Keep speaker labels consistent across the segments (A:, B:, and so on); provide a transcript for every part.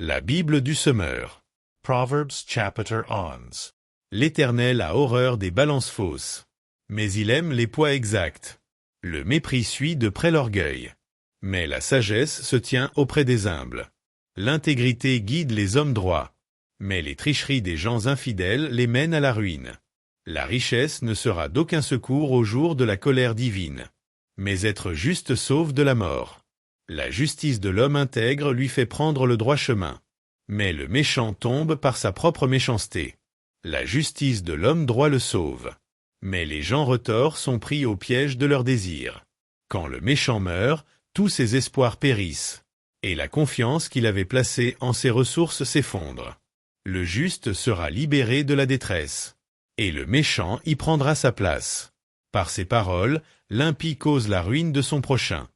A: La Bible du semeur.
B: Proverbs chapter 11.
A: L'Éternel a horreur des balances fausses, mais il aime les poids exacts. Le mépris suit de près l'orgueil, mais la sagesse se tient auprès des humbles. L'intégrité guide les hommes droits, mais les tricheries des gens infidèles les mènent à la ruine. La richesse ne sera d'aucun secours au jour de la colère divine, mais être juste sauve de la mort. La justice de l'homme intègre lui fait prendre le droit chemin, mais le méchant tombe par sa propre méchanceté. La justice de l'homme droit le sauve, mais les gens retors sont pris au piège de leurs désirs. Quand le méchant meurt, tous ses espoirs périssent, et la confiance qu'il avait placée en ses ressources s'effondre. Le juste sera libéré de la détresse, et le méchant y prendra sa place. Par ses paroles, l'impie cause la ruine de son prochain,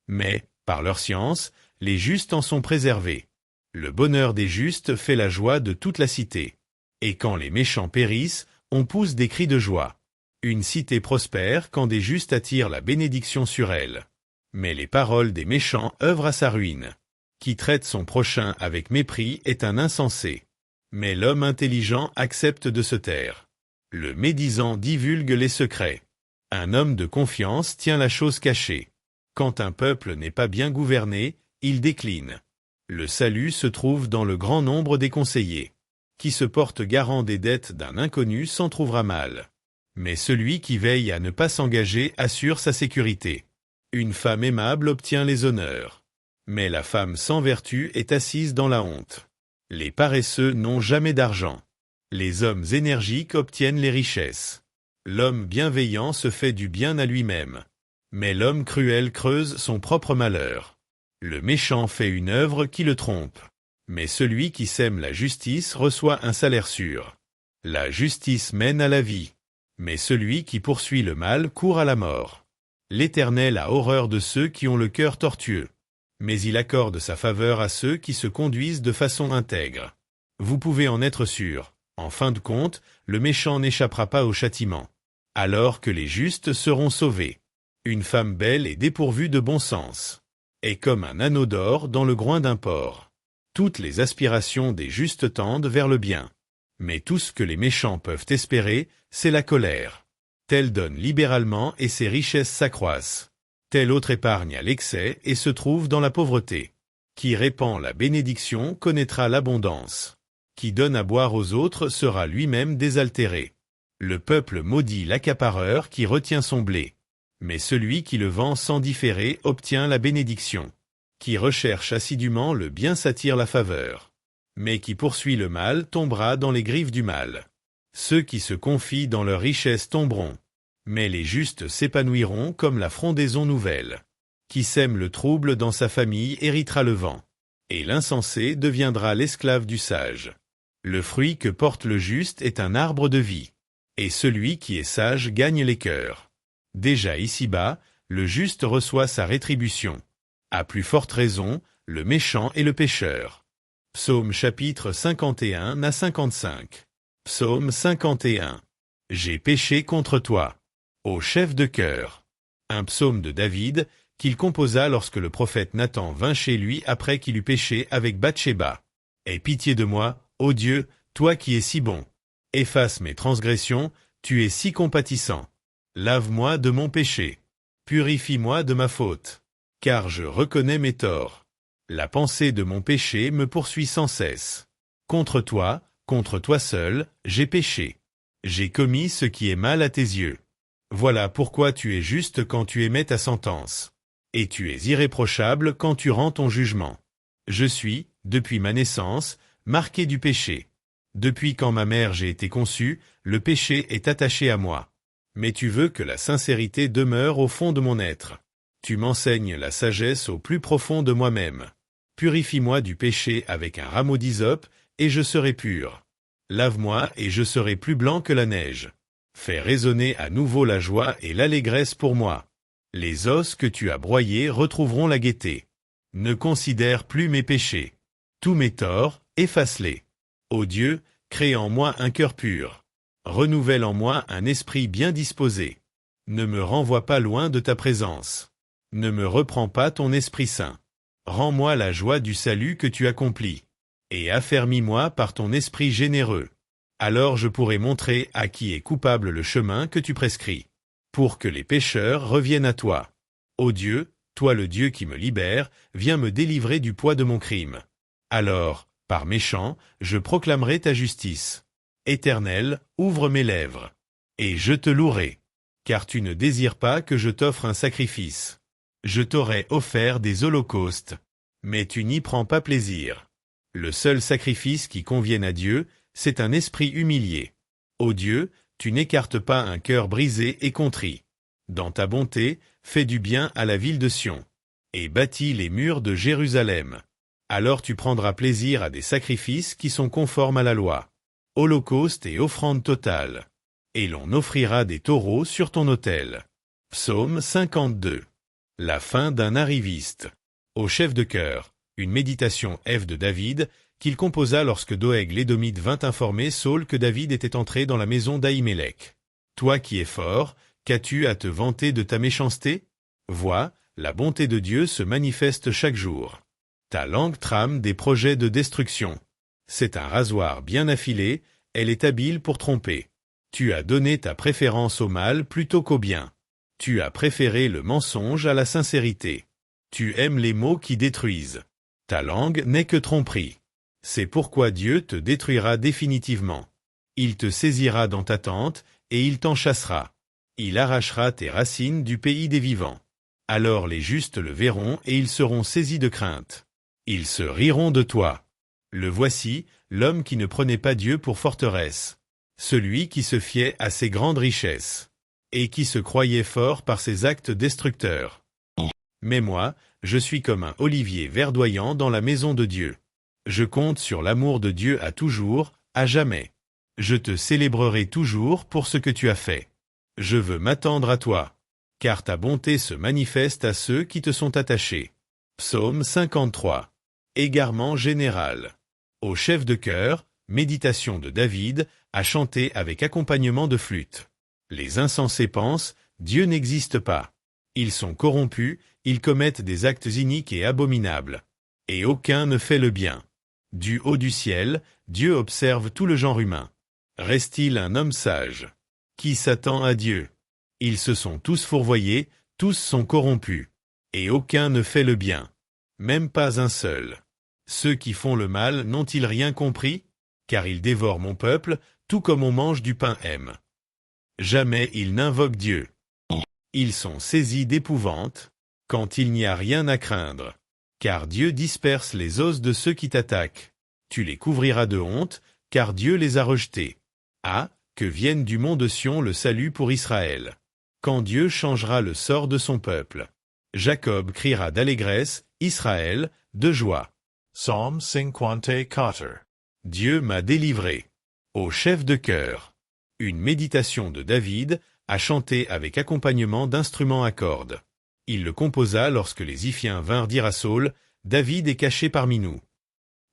A: mais, par leur science, les justes en sont préservés. Le bonheur des justes fait la joie de toute la cité. Et quand les méchants périssent, on pousse des cris de joie. Une cité prospère quand des justes attirent la bénédiction sur elle. Mais les paroles des méchants œuvrent à sa ruine. Qui traite son prochain avec mépris est un insensé. Mais l'homme intelligent accepte de se taire. Le médisant divulgue les secrets. Un homme de confiance tient la chose cachée. Quand un peuple n'est pas bien gouverné, il décline. Le salut se trouve dans le grand nombre des conseillers. Qui se porte garant des dettes d'un inconnu s'en trouvera mal. Mais celui qui veille à ne pas s'engager assure sa sécurité. Une femme aimable obtient les honneurs. Mais la femme sans vertu est assise dans la honte. Les paresseux n'ont jamais d'argent. Les hommes énergiques obtiennent les richesses. L'homme bienveillant se fait du bien à lui-même. Mais l'homme cruel creuse son propre malheur. Le méchant fait une œuvre qui le trompe. Mais celui qui sème la justice reçoit un salaire sûr. La justice mène à la vie, mais celui qui poursuit le mal court à la mort. L'Éternel a horreur de ceux qui ont le cœur tortueux, mais il accorde sa faveur à ceux qui se conduisent de façon intègre. Vous pouvez en être sûr, en fin de compte, le méchant n'échappera pas au châtiment, alors que les justes seront sauvés. Une femme belle et dépourvue de bon sens est comme un anneau d'or dans le groin d'un porc. Toutes les aspirations des justes tendent vers le bien. Mais tout ce que les méchants peuvent espérer, c'est la colère. Tel donne libéralement et ses richesses s'accroissent. Tel autre épargne à l'excès et se trouve dans la pauvreté. Qui répand la bénédiction connaîtra l'abondance. Qui donne à boire aux autres sera lui-même désaltéré. Le peuple maudit l'accapareur qui retient son blé. Mais celui qui le vend sans différer obtient la bénédiction. Qui recherche assidûment le bien s'attire la faveur. Mais qui poursuit le mal tombera dans les griffes du mal. Ceux qui se confient dans leur richesse tomberont. Mais les justes s'épanouiront comme la frondaison nouvelle. Qui sème le trouble dans sa famille héritera le vent. Et l'insensé deviendra l'esclave du sage. Le fruit que porte le juste est un arbre de vie. Et celui qui est sage gagne les cœurs. Déjà ici-bas, le juste reçoit sa rétribution. À plus forte raison, le méchant est le pécheur. Psaume chapitre 51 à 55. Psaume 51. J'ai péché contre toi. Ô chef de chœur. Un psaume de David, qu'il composa lorsque le prophète Nathan vint chez lui après qu'il eut péché avec Bathsheba. Aie pitié de moi, ô Dieu, toi qui es si bon. Efface mes transgressions, tu es si compatissant. Lave-moi de mon péché. Purifie-moi de ma faute. Car je reconnais mes torts. La pensée de mon péché me poursuit sans cesse. Contre toi seul, j'ai péché. J'ai commis ce qui est mal à tes yeux. Voilà pourquoi tu es juste quand tu émets ta sentence. Et tu es irréprochable quand tu rends ton jugement. Je suis, depuis ma naissance, marqué du péché. Depuis quand ma mère j'ai été conçue, le péché est attaché à moi. Mais tu veux que la sincérité demeure au fond de mon être. Tu m'enseignes la sagesse au plus profond de moi-même. Purifie-moi du péché avec un rameau d'hysope, et je serai pur. Lave-moi et je serai plus blanc que la neige. Fais résonner à nouveau la joie et l'allégresse pour moi. Les os que tu as broyés retrouveront la gaieté. Ne considère plus mes péchés. Tous mes torts, efface-les. Ô Dieu, crée en moi un cœur pur. Renouvelle en moi un esprit bien disposé. Ne me renvoie pas loin de ta présence. Ne me reprends pas ton Esprit Saint. Rends-moi la joie du salut que tu accomplis. et affermis-moi par ton esprit généreux. Alors je pourrai montrer à qui est coupable le chemin que tu prescris, pour que les pécheurs reviennent à toi. Ô Dieu, toi le Dieu qui me libère, viens me délivrer du poids de mon crime. Alors, par mes chants, je proclamerai ta justice. Éternel, ouvre mes lèvres, et je te louerai, car tu ne désires pas que je t'offre un sacrifice. Je t'aurais offert des holocaustes, mais tu n'y prends pas plaisir. Le seul sacrifice qui convienne à Dieu, c'est un esprit humilié. Ô Dieu, tu n'écartes pas un cœur brisé et contrit. Dans ta bonté, fais du bien à la ville de Sion, et bâtis les murs de Jérusalem. Alors tu prendras plaisir à des sacrifices qui sont conformes à la loi, holocauste et offrande totale, et l'on offrira des taureaux sur ton autel. Psaume 52. La fin d'un arriviste. Au chef de chœur, une méditation F de David, qu'il composa lorsque Doeg l'Édomite vint informer Saül que David était entré dans la maison d'Ahimelech. Toi qui es fort, qu'as-tu à te vanter de ta méchanceté? Vois, la bonté de Dieu se manifeste chaque jour. Ta langue trame des projets de destruction. C'est un rasoir bien affilé, elle est habile pour tromper. Tu as donné ta préférence au mal plutôt qu'au bien. Tu as préféré le mensonge à la sincérité. Tu aimes les mots qui détruisent. Ta langue n'est que tromperie. C'est pourquoi Dieu te détruira définitivement. Il te saisira dans ta tente, et il t'en chassera. Il arrachera tes racines du pays des vivants. Alors les justes le verront et ils seront saisis de crainte. Ils se riront de toi. Le voici, l'homme qui ne prenait pas Dieu pour forteresse. Celui qui se fiait à ses grandes richesses, et qui se croyait fort par ses actes destructeurs. Mais moi, je suis comme un olivier verdoyant dans la maison de Dieu. Je compte sur l'amour de Dieu à toujours, à jamais. Je te célébrerai toujours pour ce que tu as fait. Je veux m'attendre à toi, car ta bonté se manifeste à ceux qui te sont attachés. Psaume 53. Égarement général. Au chef de chœur, méditation de David, à chanter avec accompagnement de flûte. Les insensés pensent, Dieu n'existe pas. Ils sont corrompus, ils commettent des actes iniques et abominables. Et aucun ne fait le bien. Du haut du ciel, Dieu observe tout le genre humain. Reste-t-il un homme sage? Qui s'attend à Dieu? Ils se sont tous fourvoyés, tous sont corrompus. Et aucun ne fait le bien. Même pas un seul. Ceux qui font le mal n'ont-ils rien compris? Car ils dévorent mon peuple, tout comme on mange du pain M. Jamais ils n'invoquent Dieu. Ils sont saisis d'épouvante, quand il n'y a rien à craindre. Car Dieu disperse les os de ceux qui t'attaquent. Tu les couvriras de honte, car Dieu les a rejetés. Ah, que vienne du mont de Sion le salut pour Israël. Quand Dieu changera le sort de son peuple. Jacob criera d'allégresse, Israël, de joie.
B: Psalm 54.
A: Dieu m'a délivré. Au chef de chœur. Une méditation de David, à chanter avec accompagnement d'instruments à cordes. Il le composa lorsque les Iphiens vinrent dire à Saül, David est caché parmi nous.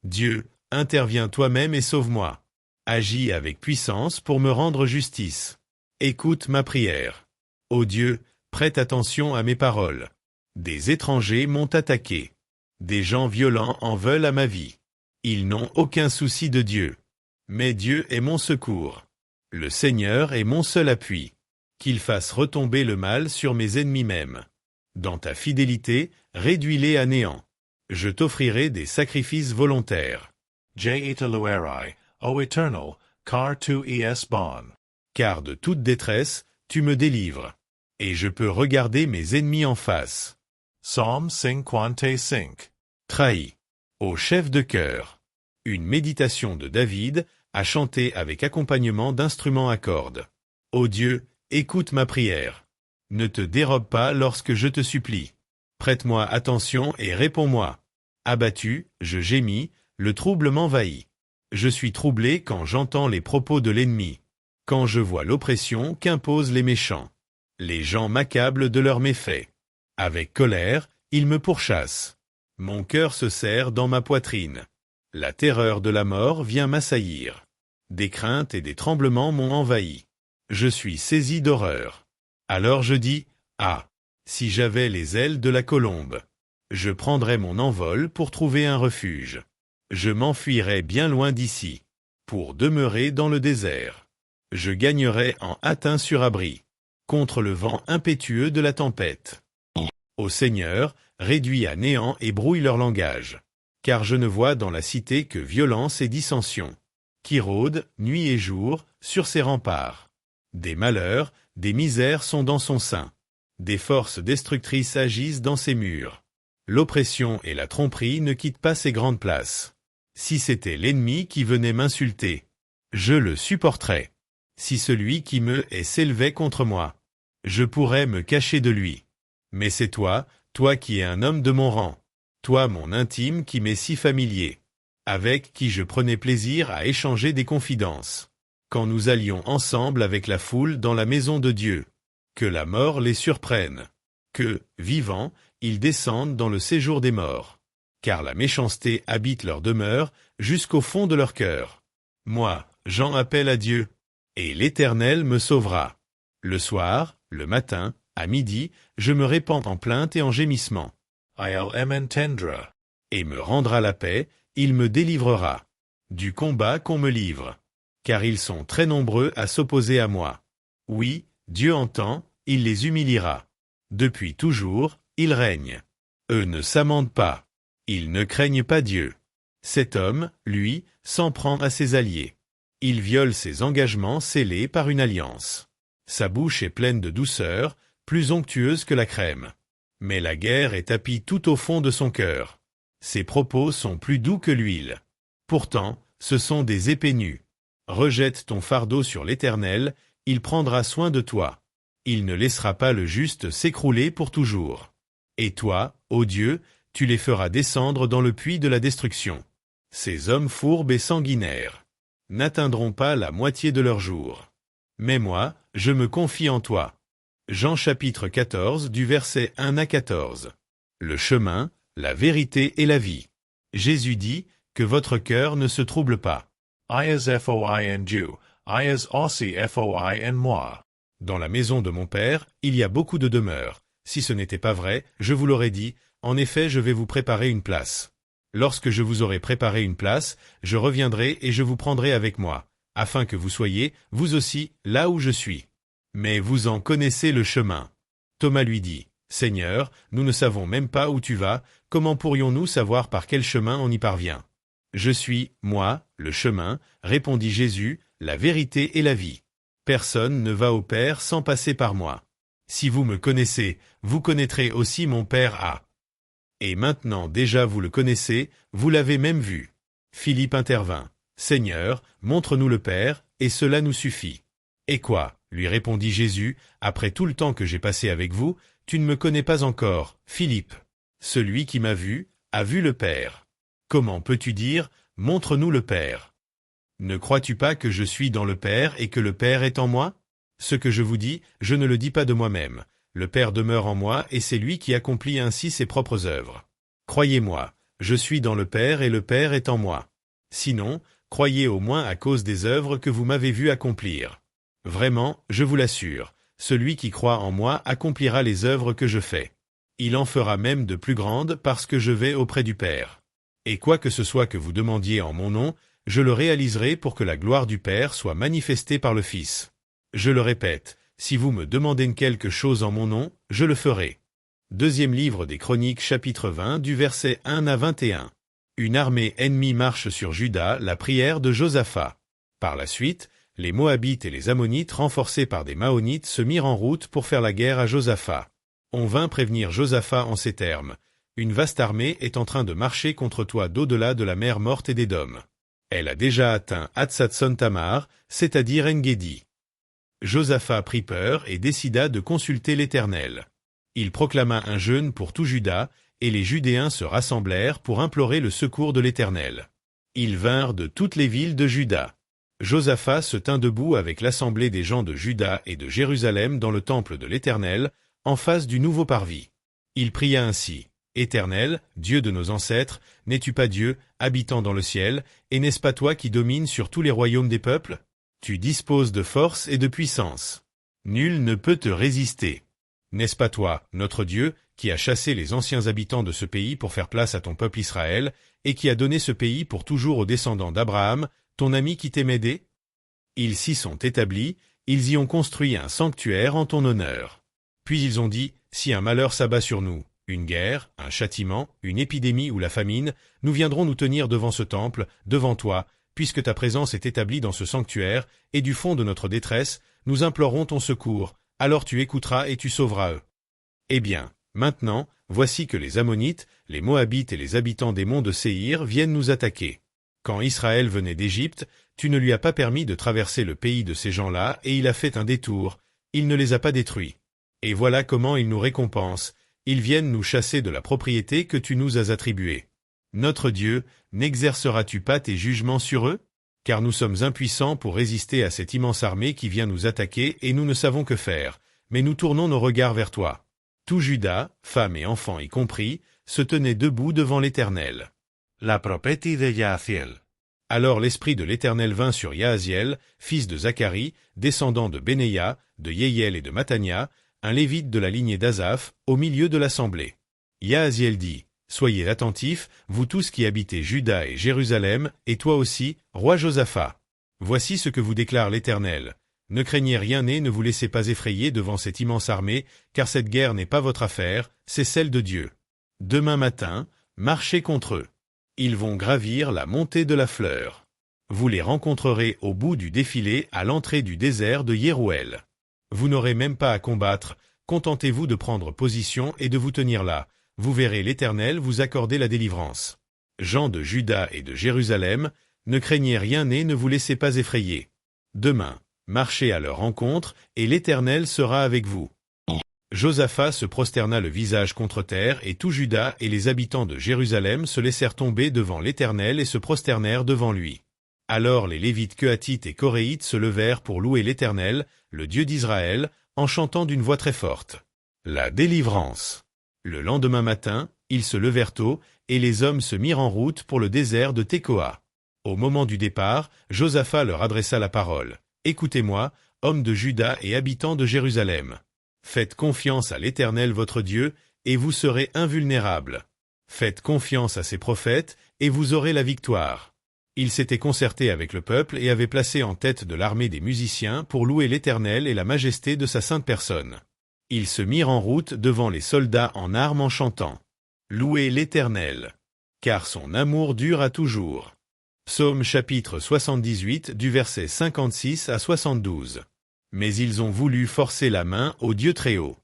A: Dieu, interviens toi-même et sauve-moi. Agis avec puissance pour me rendre justice. Écoute ma prière. Ô Dieu, prête attention à mes paroles. Des étrangers m'ont attaqué. Des gens violents en veulent à ma vie. Ils n'ont aucun souci de Dieu. Mais Dieu est mon secours. Le Seigneur est mon seul appui. Qu'il fasse retomber le mal sur mes ennemis mêmes. Dans ta fidélité, réduis-les à néant. Je t'offrirai des sacrifices volontaires.
B: J. Lueri, O Eternal, car tu es bon.
A: Car de toute détresse, tu me délivres. Et je peux regarder mes ennemis en face.
B: Psalm 55.
A: Trahi. Au chef de chœur. Une méditation de David, à chanter avec accompagnement d'instruments à cordes. Ô Dieu, écoute ma prière. Ne te dérobe pas lorsque je te supplie. Prête-moi attention et réponds-moi. Abattu, je gémis, le trouble m'envahit. Je suis troublé quand j'entends les propos de l'ennemi. Quand je vois l'oppression qu'imposent les méchants. Les gens m'accablent de leurs méfaits. Avec colère, ils me pourchassent. Mon cœur se serre dans ma poitrine. La terreur de la mort vient m'assaillir. Des craintes et des tremblements m'ont envahi. Je suis saisi d'horreur. Alors je dis, ah, si j'avais les ailes de la colombe. Je prendrais mon envol pour trouver un refuge. Je m'enfuirai bien loin d'ici, pour demeurer dans le désert. Je gagnerai en hâtin sur abri, contre le vent impétueux de la tempête. Ô Seigneur, réduis à néant et brouille leur langage, car je ne vois dans la cité que violence et dissension, qui rôdent, nuit et jour, sur ses remparts. Des malheurs, des misères sont dans son sein. Des forces destructrices agissent dans ses murs. L'oppression et la tromperie ne quittent pas ses grandes places. Si c'était l'ennemi qui venait m'insulter, je le supporterais. Si celui qui me hait s'élevait contre moi, je pourrais me cacher de lui. Mais c'est toi, toi qui es un homme de mon rang, toi mon intime qui m'est si familier, avec qui je prenais plaisir à échanger des confidences, quand nous allions ensemble avec la foule dans la maison de Dieu. Que la mort les surprenne, que, vivants, ils descendent dans le séjour des morts, car la méchanceté habite leur demeure jusqu'au fond de leur cœur. Moi, j'en appelle à Dieu, et l'Éternel me sauvera. Le soir, le matin, à midi, je me répands en plaintes et en gémissements.
B: Il m'entendra.
A: Et me rendra la paix, il me délivrera du combat qu'on me livre, car ils sont très nombreux à s'opposer à moi. Oui, Dieu entend, il les humiliera. Depuis toujours, ils règnent. Eux ne s'amendent pas. Ils ne craignent pas Dieu. Cet homme, lui, s'en prend à ses alliés. Il viole ses engagements scellés par une alliance. Sa bouche est pleine de douceur, plus onctueuse que la crème. Mais la guerre est tapie tout au fond de son cœur. Ses propos sont plus doux que l'huile. Pourtant, ce sont des épées nues. Rejette ton fardeau sur l'Éternel, il prendra soin de toi. Il ne laissera pas le juste s'écrouler pour toujours. Et toi, ô Dieu, tu les feras descendre dans le puits de la destruction. Ces hommes fourbes et sanguinaires n'atteindront pas la moitié de leur jour. Mais moi, je me confie en toi. Jean chapitre 14 du verset 1 à 14. Le chemin, la vérité et la vie. Jésus dit, que votre cœur ne se trouble pas.
B: I as foi en Dieu, I as aussi foi en moi.
A: Dans la maison de mon Père, il y a beaucoup de demeures. Si ce n'était pas vrai, je vous l'aurais dit, en effet je vais vous préparer une place. Lorsque je vous aurai préparé une place, je reviendrai et je vous prendrai avec moi, afin que vous soyez, vous aussi, là où je suis. Mais vous en connaissez le chemin. Thomas lui dit, Seigneur, nous ne savons même pas où tu vas, comment pourrions-nous savoir par quel chemin on y parvient? Je suis, moi, le chemin, répondit Jésus, la vérité et la vie. Personne ne va au Père sans passer par moi. Si vous me connaissez, vous connaîtrez aussi mon Père A. Et maintenant déjà vous le connaissez, vous l'avez même vu. Philippe intervint. Seigneur, montre-nous le Père, et cela nous suffit. Et quoi, lui répondit Jésus, après tout le temps que j'ai passé avec vous, tu ne me connais pas encore, Philippe. Celui qui m'a vu, a vu le Père. Comment peux-tu dire, montre-nous le Père? Ne crois-tu pas que je suis dans le Père et que le Père est en moi? Ce que je vous dis, je ne le dis pas de moi-même. Le Père demeure en moi et c'est lui qui accomplit ainsi ses propres œuvres. Croyez-moi, je suis dans le Père et le Père est en moi. Sinon, croyez au moins à cause des œuvres que vous m'avez vu accomplir. Vraiment, je vous l'assure, celui qui croit en moi accomplira les œuvres que je fais. Il en fera même de plus grandes parce que je vais auprès du Père. Et quoi que ce soit que vous demandiez en mon nom, je le réaliserai pour que la gloire du Père soit manifestée par le Fils. Je le répète, si vous me demandez quelque chose en mon nom, je le ferai. Deuxième livre des Chroniques chapitre 20 du verset 1 à 21. Une armée ennemie marche sur Juda, la prière de Josaphat. Par la suite, les Moabites et les Ammonites renforcés par des Maonites se mirent en route pour faire la guerre à Josaphat. On vint prévenir Josaphat en ces termes. Une vaste armée est en train de marcher contre toi d'au-delà de la mer morte et d'Édom. Elle a déjà atteint Hatsatson-Tamar, c'est-à-dire En-Gedi. Josaphat prit peur et décida de consulter l'Éternel. Il proclama un jeûne pour tout Juda, et les Judéens se rassemblèrent pour implorer le secours de l'Éternel. Ils vinrent de toutes les villes de Juda. Josaphat se tint debout avec l'assemblée des gens de Juda et de Jérusalem dans le temple de l'Éternel, en face du nouveau parvis. Il pria ainsi. Éternel, Dieu de nos ancêtres, n'es-tu pas Dieu, habitant dans le ciel, et n'est-ce pas toi qui domines sur tous les royaumes des peuples? Tu disposes de force et de puissance. Nul ne peut te résister. N'est-ce pas toi, notre Dieu, qui a chassé les anciens habitants de ce pays pour faire place à ton peuple Israël, et qui a donné ce pays pour toujours aux descendants d'Abraham, ton ami qui t'aimait aidé? Ils s'y sont établis, ils y ont construit un sanctuaire en ton honneur. Puis ils ont dit, si un malheur s'abat sur nous, une guerre, un châtiment, une épidémie ou la famine, nous viendrons nous tenir devant ce temple, devant toi, puisque ta présence est établie dans ce sanctuaire, et du fond de notre détresse, nous implorons ton secours, alors tu écouteras et tu sauveras eux. Eh bien, maintenant, voici que les Ammonites, les Moabites et les habitants des monts de Séhir viennent nous attaquer. Quand Israël venait d'Égypte, tu ne lui as pas permis de traverser le pays de ces gens-là, et il a fait un détour, il ne les a pas détruits. Et voilà comment ils nous récompensent, ils viennent nous chasser de la propriété que tu nous as attribuée. Notre Dieu, n'exerceras-tu pas tes jugements sur eux? Car nous sommes impuissants pour résister à cette immense armée qui vient nous attaquer et nous ne savons que faire, mais nous tournons nos regards vers toi. Tout Juda, femmes et enfants y compris, se tenait debout devant l'Éternel.
B: La prophétie de Yahaziel.
A: Alors l'Esprit de l'Éternel vint sur Yahaziel, fils de Zacharie, descendant de Benaïa, de Yéhiel et de Mattania, un lévite de la lignée d'Asaph, au milieu de l'assemblée. Yahaziel dit, « Soyez attentifs, vous tous qui habitez Juda et Jérusalem, et toi aussi, roi Josaphat. Voici ce que vous déclare l'Éternel. Ne craignez rien et ne vous laissez pas effrayer devant cette immense armée, car cette guerre n'est pas votre affaire, c'est celle de Dieu. Demain matin, marchez contre eux. Ils vont gravir la montée de la fleur. Vous les rencontrerez au bout du défilé à l'entrée du désert de Yérouël. Vous n'aurez même pas à combattre, contentez-vous de prendre position et de vous tenir là. Vous verrez l'Éternel vous accorder la délivrance. Gens de Juda et de Jérusalem, ne craignez rien et ne vous laissez pas effrayer. Demain, marchez à leur rencontre, et l'Éternel sera avec vous. » Josaphat se prosterna le visage contre terre, et tout Juda et les habitants de Jérusalem se laissèrent tomber devant l'Éternel et se prosternèrent devant lui. Alors les Lévites Kehathites et Coréites se levèrent pour louer l'Éternel, le Dieu d'Israël, en chantant d'une voix très forte. La délivrance. Le lendemain matin, ils se levèrent tôt, et les hommes se mirent en route pour le désert de Tekoa. Au moment du départ, Josaphat leur adressa la parole. « Écoutez-moi, hommes de Juda et habitants de Jérusalem. Faites confiance à l'Éternel votre Dieu, et vous serez invulnérables. Faites confiance à ses prophètes, et vous aurez la victoire. » Il s'était concerté avec le peuple et avait placé en tête de l'armée des musiciens pour louer l'Éternel et la majesté de sa sainte personne. Ils se mirent en route devant les soldats en armes en chantant. « Louez l'Éternel, car son amour dure à toujours. » Psaume chapitre 78 du verset 56 à 72. Mais ils ont voulu forcer la main au Dieu Très-Haut.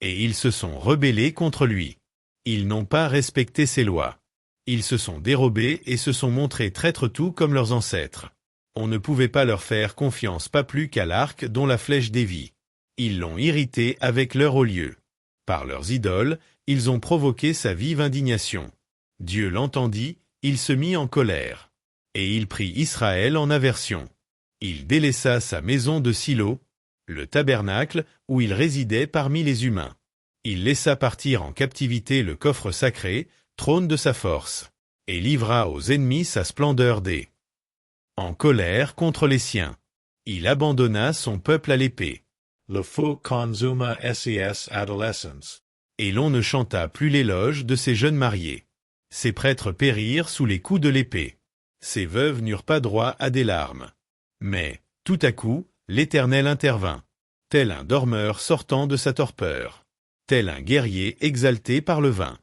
A: Et ils se sont rebellés contre lui. Ils n'ont pas respecté ses lois. Ils se sont dérobés et se sont montrés traîtres tout comme leurs ancêtres. On ne pouvait pas leur faire confiance pas plus qu'à l'arc dont la flèche dévie. Ils l'ont irrité avec leur haut lieu. Par leurs idoles, ils ont provoqué sa vive indignation. Dieu l'entendit, il se mit en colère. Et il prit Israël en aversion. Il délaissa sa maison de Silo, le tabernacle où il résidait parmi les humains. Il laissa partir en captivité le coffre sacré, trône de sa force, et livra aux ennemis sa splendeur des. En colère contre les siens, il abandonna son peuple à l'épée.
B: Le feu consuma ses adolescents.
A: Et l'on ne chanta plus l'éloge de ses jeunes mariés. Ses prêtres périrent sous les coups de l'épée. Ses veuves n'eurent pas droit à des larmes. Mais, tout à coup, l'Éternel intervint, tel un dormeur sortant de sa torpeur, tel un guerrier exalté par le vin.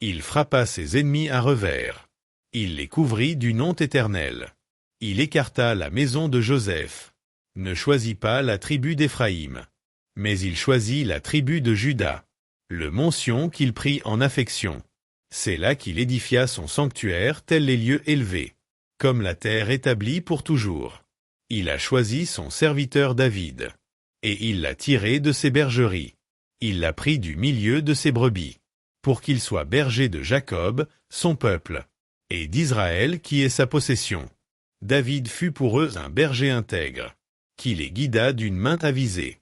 A: Il frappa ses ennemis à revers. Il les couvrit d'une honte éternelle. Il écarta la maison de Joseph. Ne choisit pas la tribu d'Éphraïm. Mais il choisit la tribu de Juda. Le mont Sion qu'il prit en affection. C'est là qu'il édifia son sanctuaire tels les lieux élevés, comme la terre établie pour toujours. Il a choisi son serviteur David. Et il l'a tiré de ses bergeries. Il l'a pris du milieu de ses brebis, pour qu'il soit berger de Jacob, son peuple, et d'Israël qui est sa possession. David fut pour eux un berger intègre, qui les guida d'une main avisée.